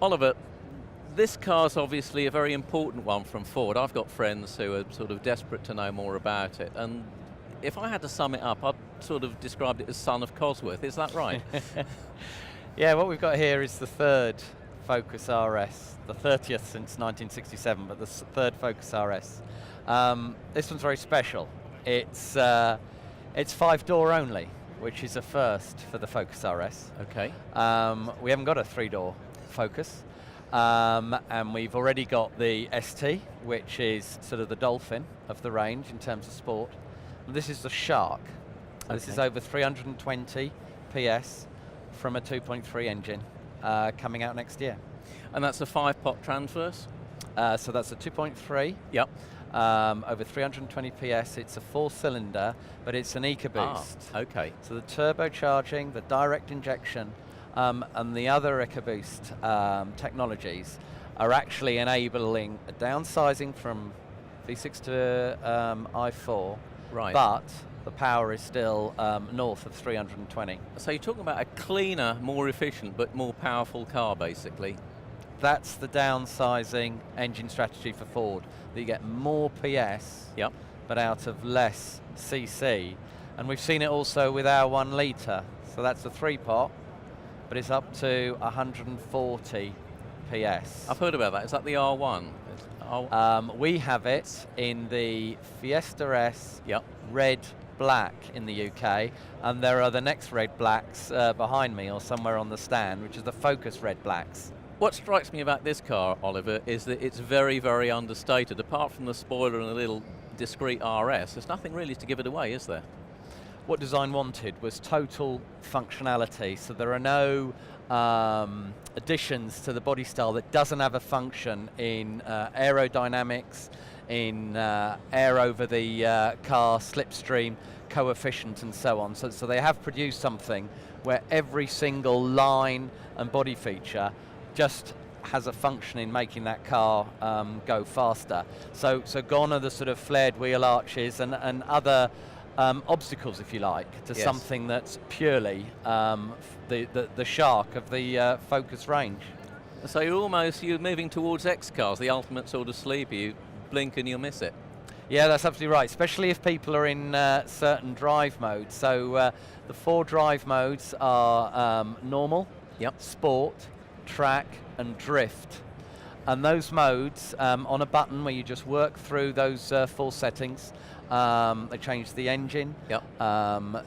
Oliver, this car's obviously a very important one from Ford. I've got friends who are sort of desperate to know more about it, and if I had to sum it up, I'd sort of describe it as son of Cosworth. Is that right? Yeah, what we've got here is the third Focus RS, the 30th since 1967, but the third Focus RS. This one's very special. It's 5-door only, which is a first for the Focus RS. Okay. We haven't got a 3-door Focus, and we've already got the ST, which is sort of the Dolphin of the range in terms of sport. And this is the Shark. Okay. This is over 320 PS from a 2.3 engine coming out next year. And that's a 5-pot transverse? So that's a 2.3. Yep. Over 320 PS. It's a 4-cylinder, but it's an EcoBoost. Ah, okay. So the turbocharging, the direct injection, and the other EcoBoost technologies are actually enabling a downsizing from V6 to i4. Right. But the power is still north of 320. So you're talking about a cleaner, more efficient, but more powerful car, basically. That's the downsizing engine strategy for Ford. That you get more PS, yep, but out of less CC. And we've seen it also with our 1 litre. So that's a 3-pot, but it's up to 140 PS. I've heard about that. Is that the R1? We have it in the Fiesta S, yep, red black in the UK, and there are the next red blacks behind me or somewhere on the stand, which is the Focus red blacks. What strikes me about this car, Oliver, is that it's very, very understated. Apart from the spoiler and a little discreet RS, there's nothing really to give it away, is there? What design wanted was total functionality, so there are no additions to the body style that doesn't have a function in aerodynamics, in air over the car, slipstream, coefficient and so on. So they have produced something where every single line and body feature just has a function in making that car go faster. So gone are the sort of flared wheel arches and other obstacles, if you like, to yes, something that's purely the Shark of the Focus range. So you're moving towards X cars, the ultimate sort of sleeper. You blink and you'll miss it. Yeah, that's absolutely right, especially if people are in certain drive modes. So the 4 drive modes are normal, yep, sport, track and drift. And those modes, on a button where you just work through those 4 settings, they change the engine, yep,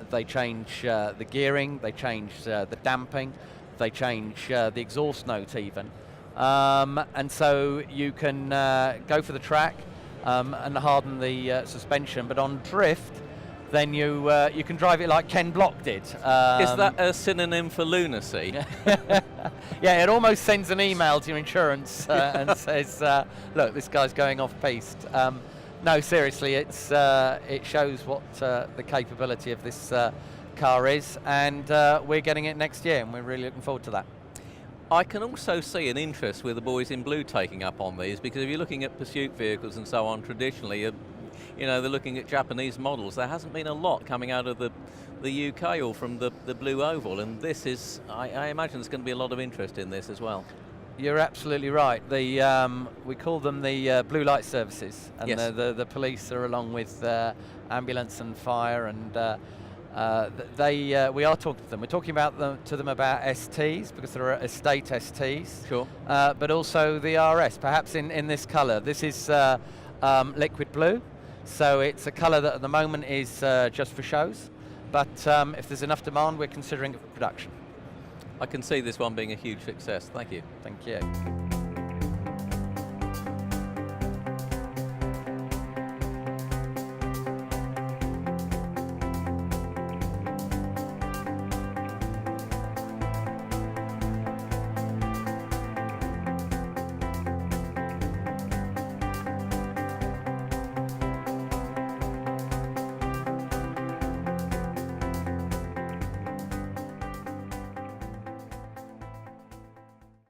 they change the gearing, they change the damping, they change the exhaust note even. And so you can go for the track and harden the suspension, but on drift, then you can drive it like Ken Block did. Is that a synonym for lunacy? Yeah, it almost sends an email to your insurance and says, look, this guy's going off-piste. No, seriously, it shows what the capability of this car is, and we're getting it next year, and we're really looking forward to that. I can also see an interest with the boys in blue taking up on these, because if you're looking at pursuit vehicles and so on, traditionally, they're looking at Japanese models. There hasn't been a lot coming out of the UK or from the Blue Oval, and this is, I imagine there's going to be a lot of interest in this as well. You're absolutely right. We call them the blue light services, and yes, the police are along with ambulance and fire, and we are talking to them. We're talking to them about STs, because there are estate STs. Sure. But also the RS, perhaps in this colour. This is liquid blue, so it's a colour that at the moment is just for shows. But if there's enough demand, we're considering it for production. I can see this one being a huge success. Thank you. Thank you.